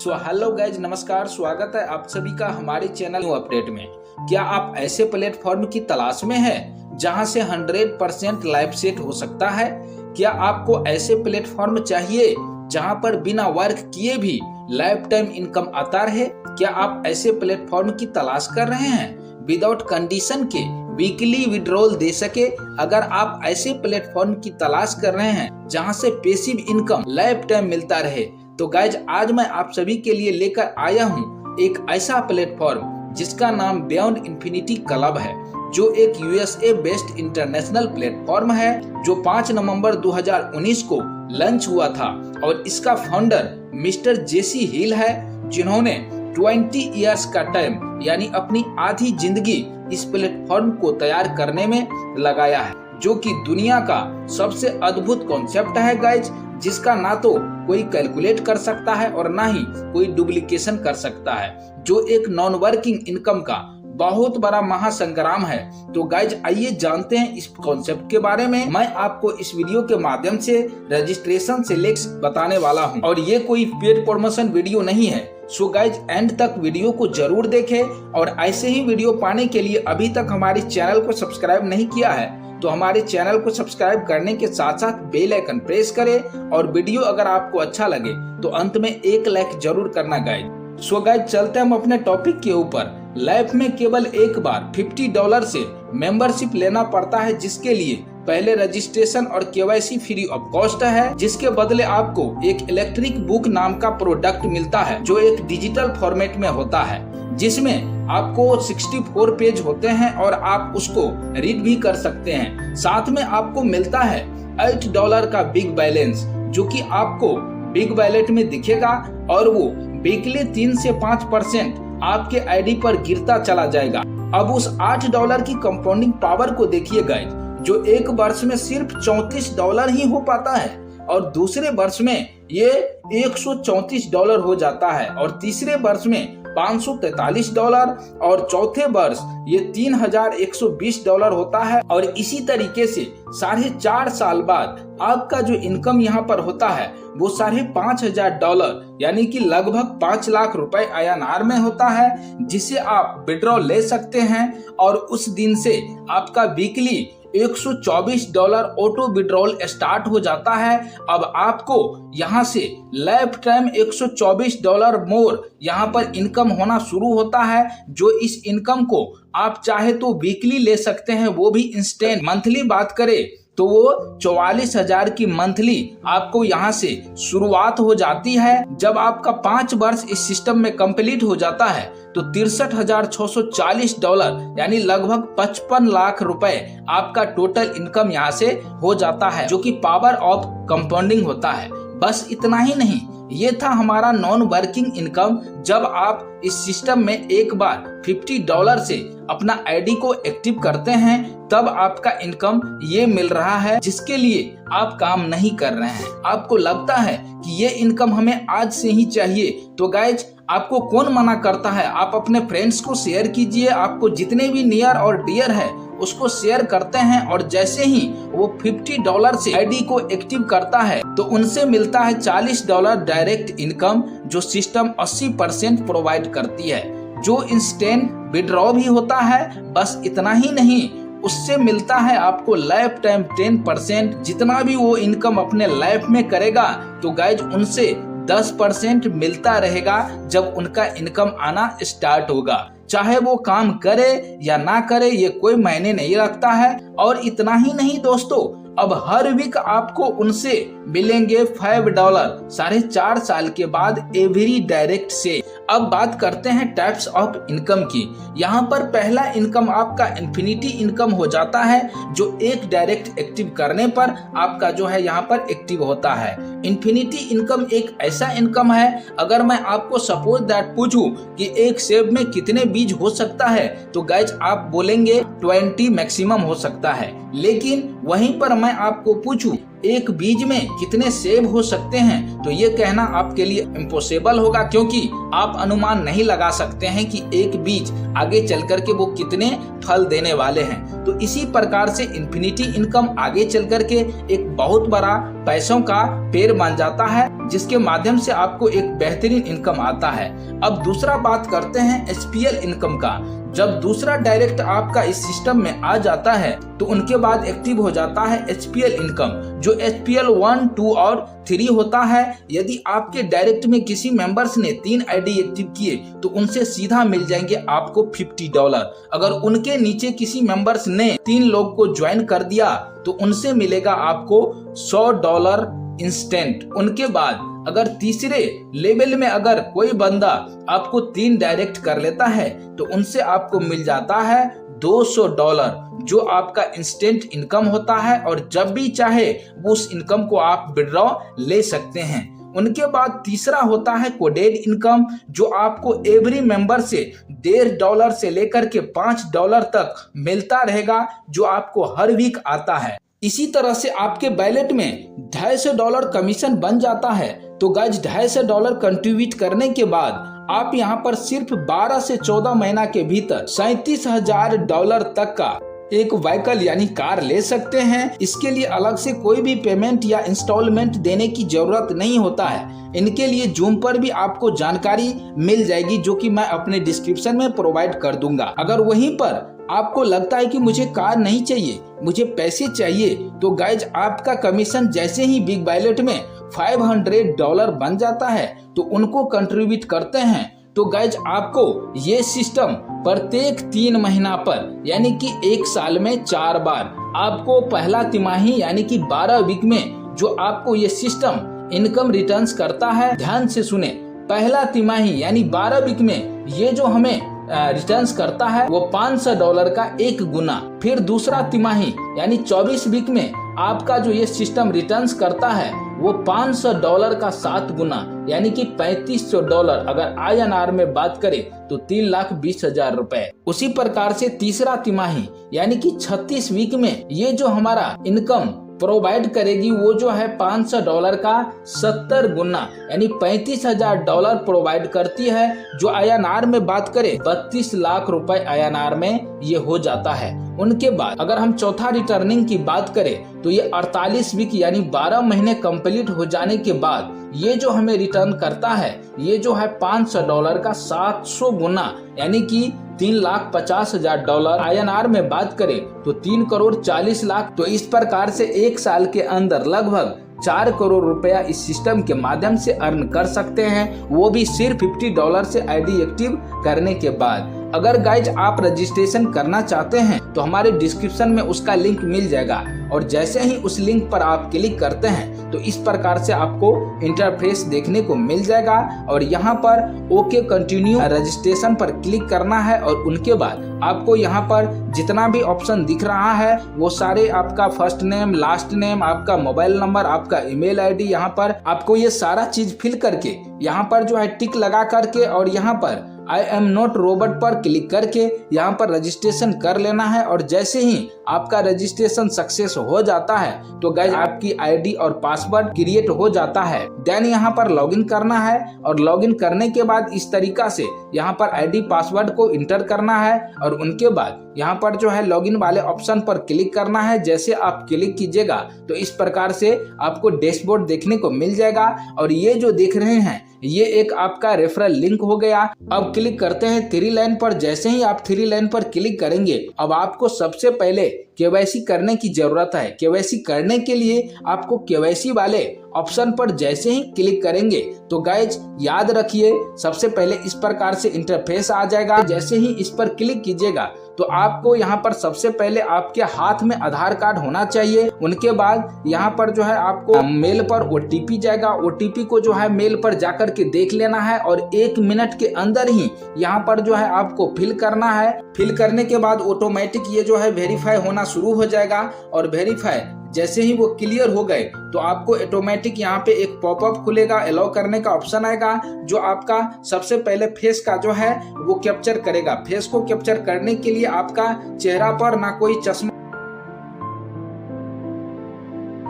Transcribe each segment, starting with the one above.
Hello guys, नमस्कार। स्वागत है आप सभी का हमारे चैनल अपडेट में। क्या आप ऐसे प्लेटफॉर्म की तलाश में हैं जहां से 100% लाइव सेट हो सकता है? क्या आपको ऐसे प्लेटफॉर्म चाहिए जहां पर बिना वर्क किए भी लाइफ टाइम इनकम आता रहे? क्या आप ऐसे प्लेटफॉर्म की तलाश कर रहे हैं विदाउट कंडीशन के वीकली विड्रॉल दे सके? अगर आप ऐसे प्लेटफॉर्म की तलाश कर रहे हैं जहां से पैसिव इनकम लाइफ टाइम मिलता रहे, तो गाइज आज मैं आप सभी के लिए लेकर आया हूं एक ऐसा प्लेटफॉर्म जिसका नाम बियॉन्ड इंफिनिटी क्लब है, जो एक यूएसए बेस्ड इंटरनेशनल प्लेटफॉर्म है जो 5 नवंबर 2019 को लॉन्च हुआ था। और इसका फाउंडर मिस्टर जेसी हिल है, जिन्होंने 20 इयर्स का टाइम यानी अपनी आधी जिंदगी इस प्लेटफॉर्म को तैयार करने में लगाया है, जो कि दुनिया का सबसे अद्भुत कॉन्सेप्ट है गाइज, जिसका ना तो कोई कैलकुलेट कर सकता है और ना ही कोई डुप्लीकेशन कर सकता है, जो एक नॉन वर्किंग इनकम का बहुत बड़ा महासंग्राम है। तो गाइज आइए जानते हैं इस कॉन्सेप्ट के बारे में। मैं आपको इस वीडियो के माध्यम से रजिस्ट्रेशन से लेकर बताने वाला हूं, और ये कोई पेड प्रमोशन वीडियो नहीं है। सो गाइज एंड तक वीडियो को जरूर देखें, और ऐसे ही वीडियो पाने के लिए अभी तक हमारे चैनल को सब्सक्राइब नहीं किया है तो हमारे चैनल को सब्सक्राइब करने के साथ साथ बेल आइकन प्रेस करें, और वीडियो अगर आपको अच्छा लगे तो अंत में एक लाइक जरूर करना गाइज। सो गाइज चलते हम अपने टॉपिक के ऊपर। लाइफ में केवल एक बार $50 से मेंबरशिप लेना पड़ता है, जिसके लिए पहले रजिस्ट्रेशन और केवाईसी फ्री ऑफ कॉस्ट है, जिसके बदले आपको एक इलेक्ट्रिक बुक नाम का प्रोडक्ट मिलता है, जो एक डिजिटल फॉर्मेट में होता है, जिसमें आपको 64 पेज होते हैं और आप उसको रीड भी कर सकते हैं। साथ में आपको मिलता है $8 का बिग बैलेंस, जो कि आपको बिग वैलेट में दिखेगा, और वो वीकली 3 से 5% आपके आईडी पर गिरता चला जाएगा। अब उस $8 की कंपाउंडिंग पावर को देखिए गाइज, जो एक वर्ष में सिर्फ $34 ही हो पाता है, और दूसरे वर्ष में ये $134 हो जाता है, और तीसरे वर्ष में $543, और चौथे वर्ष ये $3120 होता है। और इसी तरीके से 4.5 साल बाद आपका जो इनकम यहाँ पर होता है वो $5,500 यानी कि लगभग 5 लाख रुपए INR में होता है, जिसे आप विड्रॉ ले सकते हैं। और उस दिन से आपका वीकली $124 ऑटो विड्रॉल स्टार्ट हो जाता है। अब आपको यहाँ से लाइफ टाइम $124 मोर यहाँ पर इनकम होना शुरू होता है, जो इस इनकम को आप चाहे तो वीकली ले सकते हैं, वो भी इंस्टेंट। मंथली बात करें तो वो 44,000 की मंथली आपको यहाँ से शुरुआत हो जाती है। जब आपका 5 वर्ष इस सिस्टम में कंप्लीट हो जाता है तो $63,640 यानी लगभग 55 लाख रुपए आपका टोटल इनकम यहाँ से हो जाता है, जो कि पावर ऑफ कंपाउंडिंग होता है। बस इतना ही नहीं, ये था हमारा नॉन वर्किंग इनकम। जब आप इस सिस्टम में एक बार $50 से अपना आईडी को एक्टिव करते हैं, तब आपका इनकम ये मिल रहा है, जिसके लिए आप काम नहीं कर रहे हैं। आपको लगता है कि ये इनकम हमें आज से ही चाहिए, तो गाइज आपको कौन मना करता है? आप अपने फ्रेंड्स को शेयर कीजिए, आपको जितने भी नियर और डियर है उसको शेयर करते हैं, और जैसे ही वो $50 से आईडी को एक्टिव करता है तो उनसे मिलता है $40 डायरेक्ट इनकम, जो सिस्टम 80% प्रोवाइड करती है, जो इंस्टेंट विड्रॉ भी होता है। बस इतना ही नहीं, उससे मिलता है आपको लाइफ टाइम 10%। जितना भी वो इनकम अपने लाइफ में करेगा तो गाइज उनसे 10% मिलता रहेगा जब उनका इनकम आना स्टार्ट होगा। चाहे वो काम करे या ना करे, ये कोई मायने नहीं रखता है। और इतना ही नहीं दोस्तों, अब हर वीक आपको उनसे मिलेंगे $5 4.5 साल के बाद एवरी डायरेक्ट से। अब बात करते हैं टाइप्स ऑफ इनकम की। यहाँ पर पहला इनकम आपका इंफिनिटी इनकम हो जाता है, जो एक डायरेक्ट एक्टिव करने पर आपका जो है यहाँ पर एक्टिव होता है। इंफिनिटी इनकम एक ऐसा इनकम है, अगर मैं आपको सपोज दैट पूछूं कि एक सेब में कितने बीज हो सकता है, तो गाइज आप बोलेंगे 20 मैक्सिमम हो सकता है। लेकिन वहीं पर मैं आपको पूछूं एक बीज में कितने सेब हो सकते हैं, तो ये कहना आपके लिए इम्पॉसिबल होगा, क्योंकि आप अनुमान नहीं लगा सकते हैं कि एक बीज आगे चल करके वो कितने फल देने वाले हैं। तो इसी प्रकार से इन्फिनिटी इनकम आगे चल करके एक बहुत बड़ा पैसों का पेड़ बन जाता है, जिसके माध्यम से आपको एक बेहतरीन इनकम आता है। अब दूसरा बात करते हैं एचपीएल इनकम का। जब दूसरा डायरेक्ट आपका इस सिस्टम में आ जाता है तो उनके बाद एक्टिव हो जाता है एचपीएल इनकम, जो एचपीएल 1, 2 और 3 होता है। यदि आपके डायरेक्ट में किसी मेंबर्स ने 3 आईडी एक्टिव किए तो उनसे सीधा मिल जाएंगे आपको $50। अगर उनके नीचे किसी मेंबर्स ने 3 लोग को ज्वाइन कर दिया तो उनसे मिलेगा आपको $100 इंस्टेंट। उनके बाद अगर तीसरे लेवल में अगर कोई बंदा आपको 3 डायरेक्ट कर लेता है तो उनसे आपको मिल जाता है $200, जो आपका इंस्टेंट इनकम होता है, और जब भी चाहे उस इनकम को आप विड्रॉ ले सकते हैं। उनके बाद तीसरा होता है कोडेड इनकम, जो आपको एवरी मेंबर से $1.5 से लेकर के $5 तक मिलता रहेगा, जो आपको हर वीक आता है। इसी तरह से आपके बैलेट में $250 कमीशन बन जाता है। तो गाइज $250 कंट्रीब्यूट करने के बाद आप यहाँ पर सिर्फ 12 से 14 महीना के भीतर $37,000 तक का एक व्हीकल यानी कार ले सकते हैं। इसके लिए अलग से कोई भी पेमेंट या इंस्टॉलमेंट देने की जरूरत नहीं होता है। इनके लिए जूम पर भी आपको जानकारी मिल जाएगी, जो कि मैं अपने डिस्क्रिप्शन में प्रोवाइड कर दूंगा। अगर वहीं पर आपको लगता है कि मुझे कार नहीं चाहिए, मुझे पैसे चाहिए, तो गाइज आपका कमीशन जैसे ही बिग बैलेट में $500 बन जाता है तो उनको कंट्रीब्यूट करते हैं, तो गाइज आपको ये सिस्टम प्रत्येक 3 महीना पर यानी कि 1 साल में 4 बार आपको पहला तिमाही यानी कि 12 वीक में जो आपको ये सिस्टम इनकम रिटर्न्स करता है। ध्यान से सुने, पहला तिमाही यानी 12 वीक में ये जो हमें रिटर्न्स करता है वो $500 का 1 गुना। फिर दूसरा तिमाही यानी 24 वीक में आपका जो ये सिस्टम रिटर्न्स करता है वो $500 का 7 गुना यानी कि $3500। अगर INR में बात करें तो 3,20,000 रुपए। उसी प्रकार से तीसरा तिमाही यानी कि 36 वीक में ये जो हमारा इनकम प्रोवाइड करेगी वो जो है $500 का 70 गुना यानी $35,000 प्रोवाइड करती है, जो INR में बात करें 32 लाख रुपए INR में ये हो जाता है। उनके बाद अगर हम चौथा रिटर्निंग की बात करें तो ये 48 वीक यानी 12 महीने कंप्लीट हो जाने के बाद ये जो हमें रिटर्न करता है ये जो है $500 का 700 गुना यानी कि $3,50,000। INR में बात करें तो 3,40 लाख। तो इस प्रकार से 1 साल के अंदर लगभग 4 करोड़ रुपया इस सिस्टम के माध्यम से अर्न कर सकते हैं, वो भी सिर्फ $50 से आईडी एक्टिव करने के बाद। अगर गाइज आप रजिस्ट्रेशन करना चाहते हैं तो हमारे डिस्क्रिप्शन में उसका लिंक मिल जाएगा, और जैसे ही उस लिंक पर आप क्लिक करते हैं तो इस प्रकार से आपको इंटरफेस देखने को मिल जाएगा, और यहाँ पर ओके कंटिन्यू रजिस्ट्रेशन पर क्लिक करना है, और उनके बाद आपको यहाँ पर जितना भी ऑप्शन दिख रहा है वो सारे आपका फर्स्ट नेम, लास्ट नेम, आपका मोबाइल नंबर, आपका ईमेल आईडी, यहाँ पर आपको ये सारा चीज फिल करके यहाँ पर जो है टिक लगा करके और यहाँ पर आई एम नॉट रोबोट पर क्लिक करके यहाँ पर रजिस्ट्रेशन कर लेना है। और जैसे ही आपका रजिस्ट्रेशन सक्सेस हो जाता है तो गाइज आपकी आईडी और पासवर्ड क्रिएट हो जाता है। देन यहाँ पर लॉगिन करना है, और लॉगिन करने के बाद इस तरीका से यहाँ पर आईडी पासवर्ड को इंटर करना है, और उनके बाद यहाँ पर जो है लॉगिन वाले ऑप्शन पर क्लिक करना है। जैसे आप क्लिक कीजिएगा तो इस प्रकार से आपको डैशबोर्ड देखने को मिल जाएगा, और ये जो देख रहे हैं ये एक आपका रेफरल लिंक हो गया। अब क्लिक करते हैं 3 लाइन पर। जैसे ही आप 3 लाइन पर क्लिक करेंगे अब आपको सबसे पहले केवाईसी करने की जरूरत है। केवाईसी करने के लिए आपको केवाईसी वाले ऑप्शन पर जैसे ही क्लिक करेंगे तो गाइज याद रखिए सबसे पहले इस प्रकार से इंटरफेस आ जाएगा। जैसे ही इस पर क्लिक कीजिएगा तो आपको यहाँ पर सबसे पहले आपके हाथ में आधार कार्ड होना चाहिए। उनके बाद यहाँ पर जो है आपको मेल पर OTP जाएगा। OTP को जो है मेल पर जाकर के देख लेना है, और 1 मिनट के अंदर ही यहाँ पर जो है आपको फिल करना है। फिल करने के बाद ऑटोमेटिक ये जो है वेरीफाई होना शुरू हो जाएगा, और वेरीफाई जैसे ही वो क्लियर हो गए तो आपको ऑटोमेटिक यहाँ पे एक पॉपअप खुलेगा, अलाउ करने का ऑप्शन आएगा, जो आपका सबसे पहले फेस का जो है वो कैप्चर करेगा। फेस को कैप्चर करने के लिए आपका चेहरा पर ना कोई चश्मा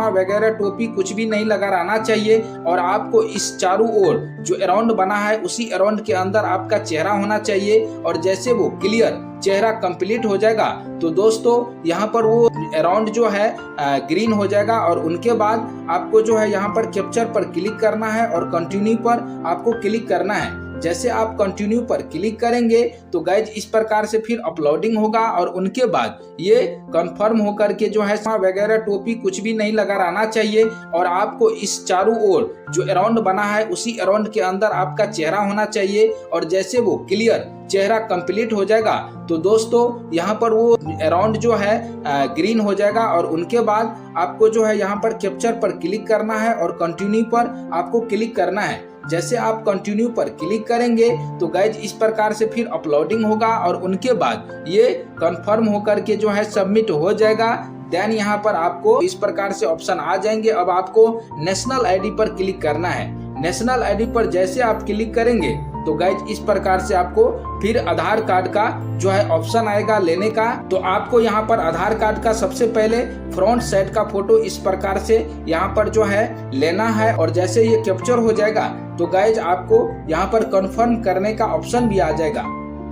वगैरह टोपी कुछ भी नहीं लगा रहना चाहिए और आपको इस चारों ओर जो अराउंड बना है उसी अराउंड के अंदर आपका चेहरा होना चाहिए। और जैसे वो क्लियर चेहरा कंप्लीट हो जाएगा तो दोस्तों यहाँ पर वो अराउंड जो है ग्रीन हो जाएगा और उनके बाद आपको जो है यहाँ पर कैप्चर पर क्लिक करना है और कंटिन्यू पर आपको क्लिक करना है। जैसे आप कंटिन्यू पर क्लिक करेंगे तो गाइज इस प्रकार से फिर अपलोडिंग होगा और उनके बाद ये कंफर्म होकर के जो है वगैरह टोपी कुछ भी नहीं लगा रहना चाहिए और आपको इस चारों ओर जो अराउंड बना है उसी अराउंड के अंदर आपका चेहरा होना चाहिए। और जैसे वो क्लियर चेहरा कंप्लीट हो जाएगा तो दोस्तों यहाँ पर वो अराउंड जो है ग्रीन हो जाएगा और उनके बाद आपको जो है यहाँ पर कैप्चर पर क्लिक करना है और कंटिन्यू पर आपको क्लिक करना है। जैसे आप कंटिन्यू पर क्लिक करेंगे तो गाइज इस प्रकार से फिर अपलोडिंग होगा और उनके बाद ये कंफर्म होकर के जो है सबमिट हो जाएगा। देन यहाँ पर आपको इस प्रकार से ऑप्शन आ जाएंगे। अब आपको नेशनल आईडी पर क्लिक करना है। नेशनल आईडी पर जैसे आप क्लिक करेंगे तो गाइज इस प्रकार से आपको फिर आधार कार्ड का जो है ऑप्शन आएगा लेने का। तो आपको यहाँ पर आधार कार्ड का सबसे पहले फ्रंट साइड का फोटो इस प्रकार से यहाँ पर जो है लेना है और जैसे ये कैप्चर हो जाएगा तो गाइज आपको यहाँ पर कंफर्म करने का ऑप्शन भी आ जाएगा।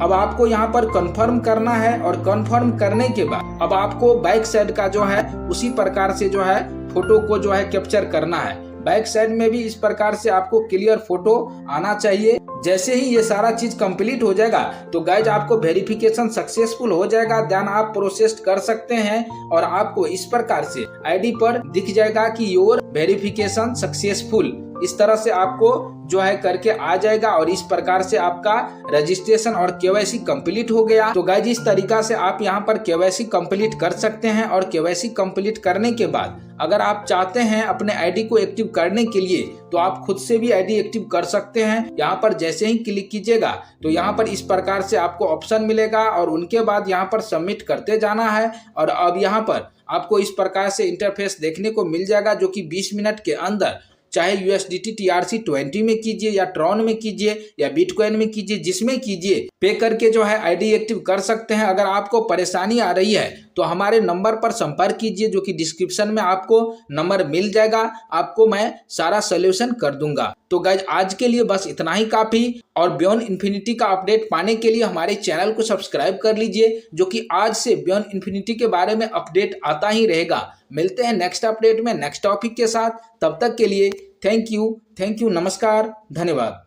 अब आपको यहाँ पर कंफर्म करना है और कंफर्म करने के बाद अब आपको बैक साइड का जो है उसी प्रकार से जो है फोटो को जो है कैप्चर करना है। बैक साइड में भी इस प्रकार से आपको क्लियर फोटो आना चाहिए। जैसे ही ये सारा चीज कंप्लीट हो जाएगा तो गाइज आपको वेरिफिकेशन सक्सेसफुल हो जाएगा। देन आप प्रोसेस कर सकते हैं और आपको इस प्रकार से आईडी पर दिख जाएगा कि योर वेरिफिकेशन सक्सेसफुल। इस तरह से आपको जो है करके आ जाएगा और इस प्रकार से आपका रजिस्ट्रेशन और केवाईसी कंप्लीट हो गया। तो गाइज इस तरीका से आप यहाँ पर केवाईसी कंप्लीट कर सकते हैं और केवाईसी कंप्लीट करने के बाद अगर आप चाहते हैं अपने आईडी को एक्टिव करने के लिए तो आप खुद से भी आईडी एक्टिव कर सकते हैं। यहाँ पर जैसे ही क्लिक कीजिएगा तो यहाँ पर इस प्रकार से आपको ऑप्शन मिलेगा और उनके बाद यहाँ पर सबमिट करते जाना है। और अब यहाँ पर आपको इस प्रकार से इंटरफेस देखने को मिल जाएगा जो कि 20 मिनट के अंदर चाहे USDT TRC20 में कीजिए या ट्रॉन में कीजिए या बिटकॉइन में कीजिए, जिसमें कीजिए पे करके जो है आईडी एक्टिव कर सकते हैं। अगर आपको परेशानी आ रही है तो हमारे नंबर पर संपर्क कीजिए जो कि डिस्क्रिप्शन में आपको नंबर मिल जाएगा। आपको मैं सारा सॉल्यूशन कर दूंगा। तो गाइज आज के लिए बस इतना ही काफी और बियॉन्ड इन्फिनिटी का अपडेट पाने के लिए हमारे चैनल को सब्सक्राइब कर लीजिए जो कि आज से बियॉन्ड इन्फिनिटी के बारे में अपडेट आता ही रहेगा। मिलते हैं नेक्स्ट अपडेट में नेक्स्ट टॉपिक के साथ। तब तक के लिए थैंक यू, नमस्कार, धन्यवाद।